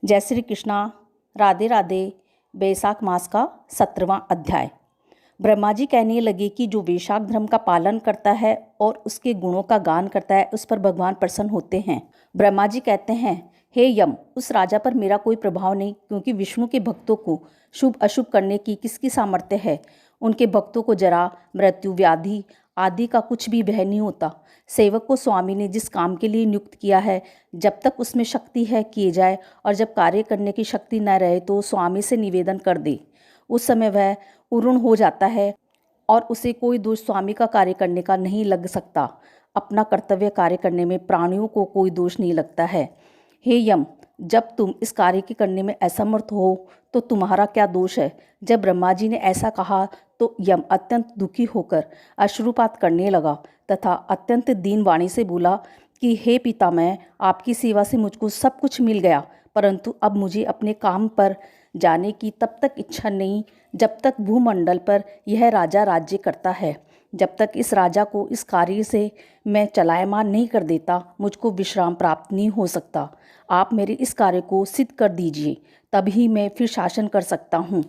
जय श्री कृष्णा। राधे राधे। वैशाख मास का 17वां अध्याय। ब्रह्मा जी कहने लगे कि जो वैशाख धर्म का पालन करता है और उसके गुणों का गान करता है उस पर भगवान प्रसन्न होते हैं। ब्रह्मा जी कहते हैं, हे यम, उस राजा पर मेरा कोई प्रभाव नहीं, क्योंकि विष्णु के भक्तों को शुभ अशुभ करने की किसकी सामर्थ्य है। उनके भक्तों को जरा, मृत्यु, व्याधि आदि का कुछ भी भय नहीं होता। सेवक को स्वामी ने जिस काम के लिए नियुक्त किया है, जब तक उसमें शक्ति है किए जाए, और जब कार्य करने की शक्ति न रहे तो स्वामी से निवेदन कर दे। उस समय वह उरुण हो जाता है और उसे कोई दोष स्वामी का कार्य करने का नहीं लग सकता। अपना कर्तव्य कार्य करने में प्राणियों को कोई दोष नहीं लगता है। हे यम, जब तुम इस कार्य के करने में असमर्थ हो तो तुम्हारा क्या दोष है। जब ब्रह्मा जी ने ऐसा कहा तो यम अत्यंत दुखी होकर अश्रुपात करने लगा तथा अत्यंत दीन वाणी से बोला कि हे पितामह, आपकी सेवा से मुझको सब कुछ मिल गया, परंतु अब मुझे अपने काम पर जाने की तब तक इच्छा नहीं जब तक भूमंडल पर यह राजा राज्य करता है। जब तक इस राजा को इस कार्य से मैं चलायमान नहीं कर देता, मुझको विश्राम प्राप्त नहीं हो सकता। आप मेरे इस कार्य को सिद्ध कर दीजिए, तभी मैं फिर शासन कर सकता हूँ।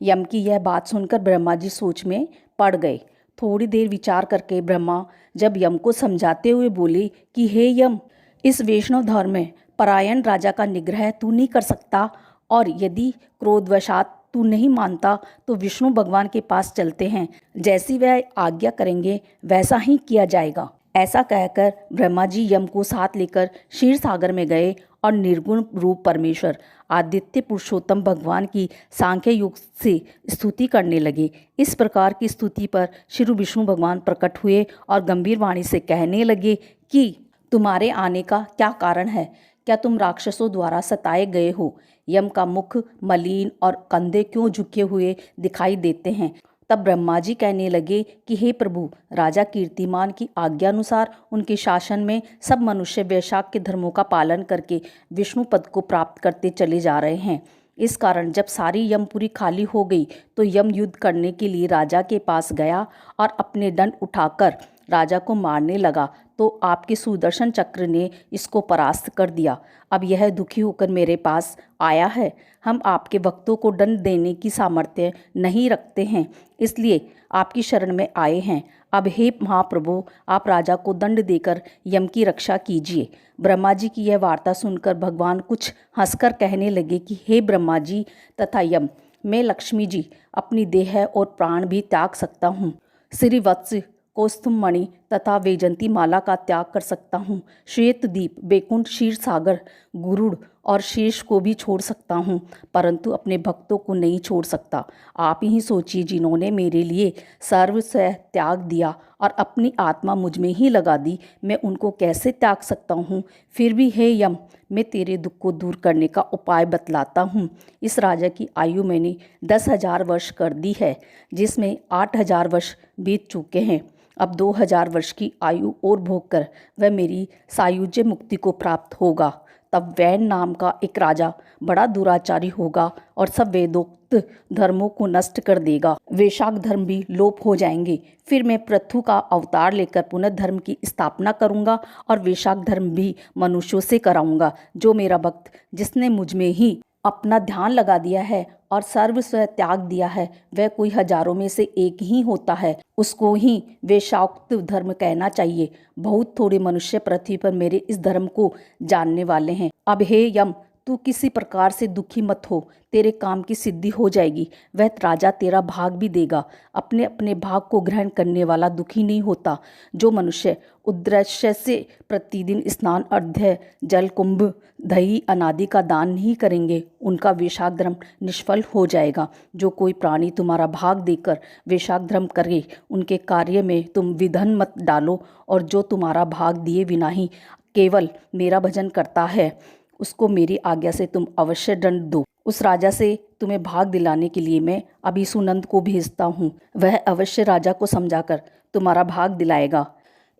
यम की यह बात सुनकर ब्रह्मा जी सोच में पड़ गए। थोड़ी देर विचार करके ब्रह्मा जब यम को समझाते हुए बोले कि हे यम, इस वैष्णव धर्म में परायण राजा का निग्रह तू नहीं कर सकता, और यदि क्रोधवशात तू नहीं मानता तो विष्णु भगवान के पास चलते हैं। जैसी वह आज्ञा करेंगे वैसा ही किया जाएगा। ऐसा कहकर ब्रह्मा जी यम को साथ लेकर क्षीर सागर में गए और निर्गुण रूप परमेश्वर आदित्य पुरुषोत्तम भगवान की सांख्य योग से स्तुति करने लगे। इस प्रकार की स्तुति पर श्री विष्णु भगवान प्रकट हुए और गंभीर वाणी से कहने लगे कि तुम्हारे आने का क्या कारण है। क्या तुम राक्षसों द्वारा सताए गए हो। यम का मुख मलिन और कंधे क्यों झुके हुए दिखाई देते हैं। तब ब्रह्मा जी कहने लगे कि हे प्रभु, राजा कीर्तिमान की आज्ञानुसार उनके शासन में सब मनुष्य वैशाख के धर्मों का पालन करके विष्णु पद को प्राप्त करते चले जा रहे हैं। इस कारण जब सारी यमपुरी खाली हो गई तो यम युद्ध करने के लिए राजा के पास गया और अपने दंड उठाकर राजा को मारने लगा, तो आपके सुदर्शन चक्र ने इसको परास्त कर दिया। अब यह दुखी होकर मेरे पास आया है। हम आपके भक्तों को दंड देने की सामर्थ्य नहीं रखते हैं, इसलिए आपकी शरण में आए हैं। अब हे महाप्रभु, आप राजा को दंड देकर यम की रक्षा कीजिए। ब्रह्मा जी की यह वार्ता सुनकर भगवान कुछ हंसकर कहने लगे कि हे ब्रह्मा जी तथा यम, मैं लक्ष्मी जी अपनी देह और प्राण भी त्याग सकता हूँ। श्रीवत्स, कौस्तुभ मणि तथा वैजंती माला का त्याग कर सकता हूँ। श्वेत दीप, बैकुंठ, क्षीर सागर, गुरुड़ और शेष को भी छोड़ सकता हूँ, परंतु अपने भक्तों को नहीं छोड़ सकता। आप ही सोचिए, जिन्होंने मेरे लिए सर्वस्व त्याग दिया और अपनी आत्मा मुझ में ही लगा दी, मैं उनको कैसे त्याग सकता हूँ। फिर भी हे यम, मैं तेरे दुख को दूर करने का उपाय बतलाता हूँ। इस राजा की आयु मैंने 10,000 वर्ष कर दी है, जिसमें 8,000 वर्ष बीत चुके हैं। अब 2,000 वर्ष की आयु और भोग कर वह मेरी सायुज्य मुक्ति को प्राप्त होगा। तब वैन नाम का एक राजा बड़ा दुराचारी होगा और सब वेदोक्त धर्मों को नष्ट कर देगा। वैशाख धर्म भी लोप हो जाएंगे। फिर मैं पृथु का अवतार लेकर पुनः धर्म की स्थापना करूंगा और वैशाख धर्म भी मनुष्यों से कराऊंगा। जो मेरा भक्त, जिसने मुझ में ही अपना ध्यान लगा दिया है और सर्वस्व त्याग दिया है, वह कोई हजारों में से एक ही होता है। उसको ही वैशाखोक्त धर्म कहना चाहिए। बहुत थोड़े मनुष्य पृथ्वी पर मेरे इस धर्म को जानने वाले हैं। अब हे यम, तू किसी प्रकार से दुखी मत हो, तेरे काम की सिद्धि हो जाएगी। वह राजा तेरा भाग भी देगा। अपने अपने भाग को ग्रहण करने वाला दुखी नहीं होता। जो मनुष्य उद्देश्य से प्रतिदिन स्नान, अर्घ्य, जल, कुंभ, दही अनादि का दान नहीं करेंगे, उनका वैशाख धर्म निष्फल हो जाएगा। जो कोई प्राणी तुम्हारा भाग देकर वैशाख धर्म करे, उनके कार्य में तुम विघ्न मत डालो, और जो तुम्हारा भाग दिए बिना ही केवल मेरा भजन करता है, उसको मेरी आज्ञा से तुम अवश्य दंड दो। उस राजा से तुम्हें भाग दिलाने के लिए मैं अभी सुनंद को भेजता हूँ। वह अवश्य राजा को समझाकर तुम्हारा भाग दिलाएगा।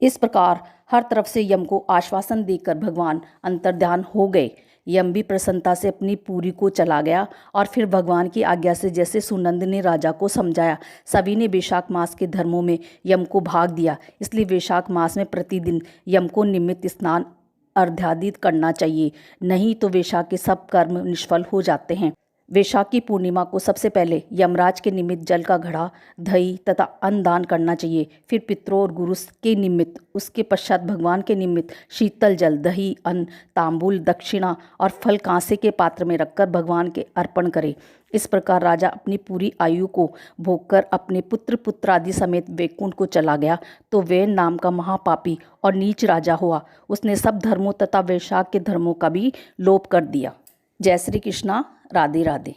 इस प्रकार हर तरफ से यम को आश्वासन देकर भगवान अंतर्ध्यान हो गए। यम भी प्रसन्नता से अपनी पूरी को चला गया और फिर भगवान की आज्ञा से जैसे सुनंद ने राजा को समझाया, सभी ने वैशाख मास के धर्मों में यम को भाग दिया। इसलिए वैशाख मास में प्रतिदिन यम को निमित्त स्नान, अर्घ्यादित करना चाहिए, नहीं तो वैशाख के सब कर्म निष्फल हो जाते हैं। वैशाख की पूर्णिमा को सबसे पहले यमराज के निमित्त जल का घड़ा, दही तथा अन्न दान करना चाहिए। फिर पितरों और गुरु के निमित्त, उसके पश्चात भगवान के निमित्त शीतल जल, दही, अन्न, तांबूल, दक्षिणा और फल कांसे के पात्र में रखकर भगवान के अर्पण करें। इस प्रकार राजा अपनी पूरी आयु को भोगकर अपने पुत्र पुत्रादि समेत वैकुंठ को चला गया। तो वैन नाम का महापापी और नीच राजा हुआ। उसने सब धर्मों तथा वैशाख के धर्मों का भी लोप कर दिया। जय श्री कृष्णा। राधे राधे।